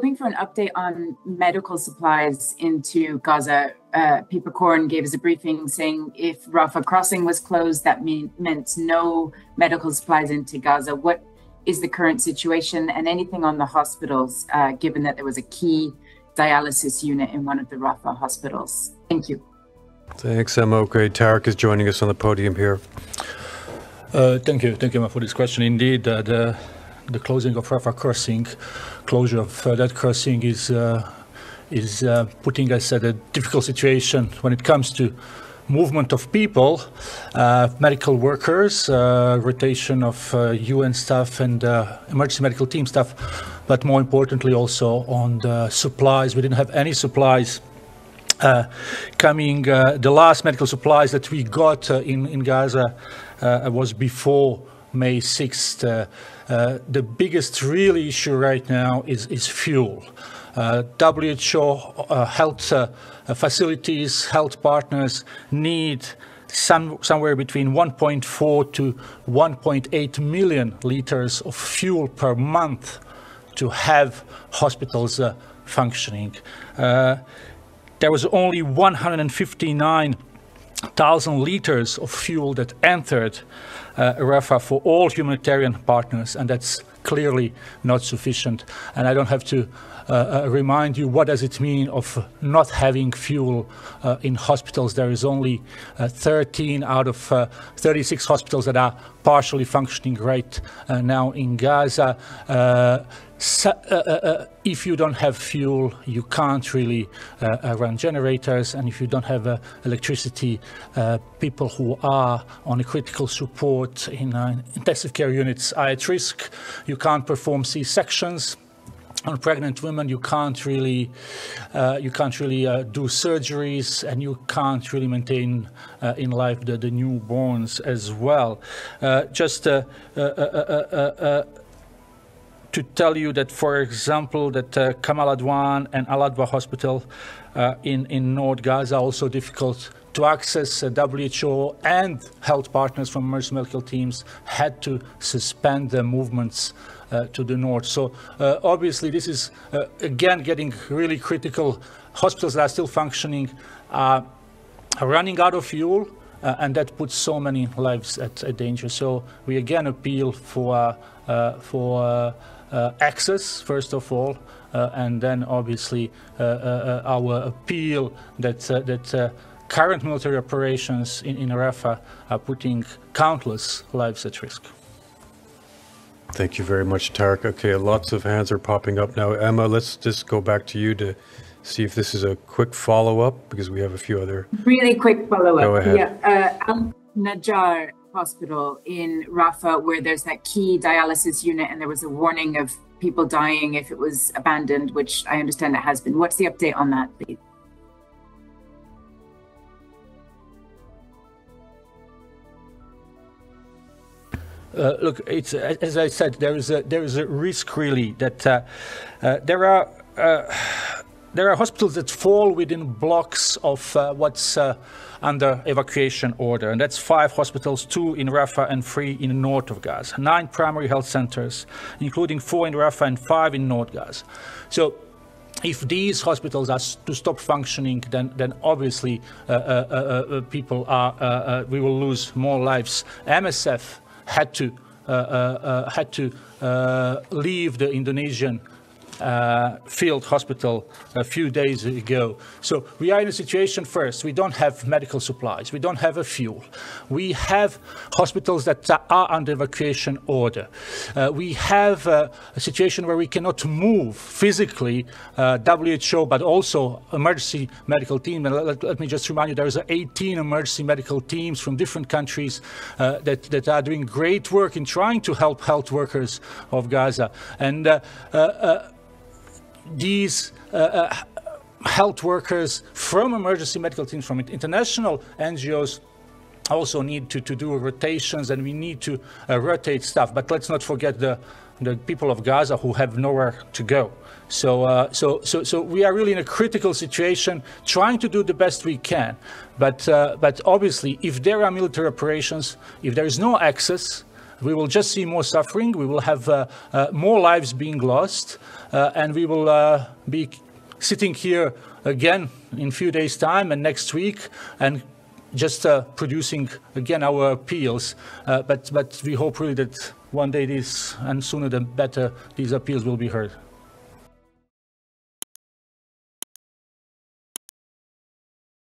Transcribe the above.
hoping for an update on medical supplies into Gaza. Pieper Corn gave us a briefing saying if Rafah crossing was closed, that meant no medical supplies into Gaza. What is the current situation, and anything on the hospitals, given that there was a key dialysis unit in one of the Rafah hospitals? Thank you. Thanks, Emma. Okay, Tarek is joining us on the podium here. Thank you, Emma, for this question. Indeed, the closing of Rafah crossing, closure of that crossing is putting us at a difficult situation when it comes to movement of people, medical workers, rotation of UN staff and emergency medical team staff, but more importantly also on the supplies. We didn't have any supplies coming. The last medical supplies that we got in Gaza was before May 6th. The biggest really issue right now is fuel. WHO health facilities, health partners need somewhere between 1.4 to 1.8 million liters of fuel per month to have hospitals functioning. There was only 159,000 liters of fuel that entered Rafah for all humanitarian partners, and that's clearly not sufficient. And I don't have to remind you what does it mean of not having fuel in hospitals. There is only 13 out of 36 hospitals that are partially functioning right now in Gaza. If you don't have fuel, you can't really run generators, and if you don't have electricity, people who are on a critical support in intensive care units are at risk. You can't perform C-sections on pregnant women. You can't really do surgeries, and you can't really maintain in life the newborns as well. To tell you that, for example, that Kamal Adwan and Al Adwa Hospital in North Gaza are also difficult to access. WHO and health partners from emergency medical teams had to suspend their movements to the north. So obviously this is again getting really critical. Hospitals that are still functioning are running out of fuel, and that puts so many lives at danger. So we again appeal for access, first of all, and then obviously our appeal that current military operations in Rafah are putting countless lives at risk. Thank you very much, Tarek. Okay, lots of hands are popping up now. Emma, let's just go back to you to see if this is a quick follow-up, because we have a few other... Really quick follow-up. Go ahead. Yeah, Al-Najjar Hospital in Rafah, where there's that key dialysis unit, and there was a warning of people dying if it was abandoned, which I understand it has been. What's the update on that, please? Look, it's as I said, there is a risk really that there are hospitals that fall within blocks of what's under evacuation order, and that's 5 hospitals, 2 in Rafah and 3 in the north of Gaza, 9 primary health centers, including 4 in Rafah and 5 in North Gaza. So if these hospitals are to stop functioning, then obviously people are we will lose more lives. MSF had to leave the Indonesian field hospital a few days ago. So we are in a situation, first, we don't have medical supplies, we don't have a fuel, we have hospitals that are under evacuation order, we have a situation where we cannot move physically, WHO, but also emergency medical team. And let me just remind you, there is 18 emergency medical teams from different countries that are doing great work in trying to help health workers of Gaza. And these health workers from emergency medical teams, from international NGOs, also need to do rotations, and we need to rotate staff. But let's not forget the people of Gaza who have nowhere to go. So we are really in a critical situation, trying to do the best we can. But obviously, if there are military operations, if there is no access, we will just see more suffering. We will have more lives being lost, and we will be sitting here again in a few days' time and next week, and just producing again our appeals. But we hope really that one day and sooner than better, these appeals will be heard.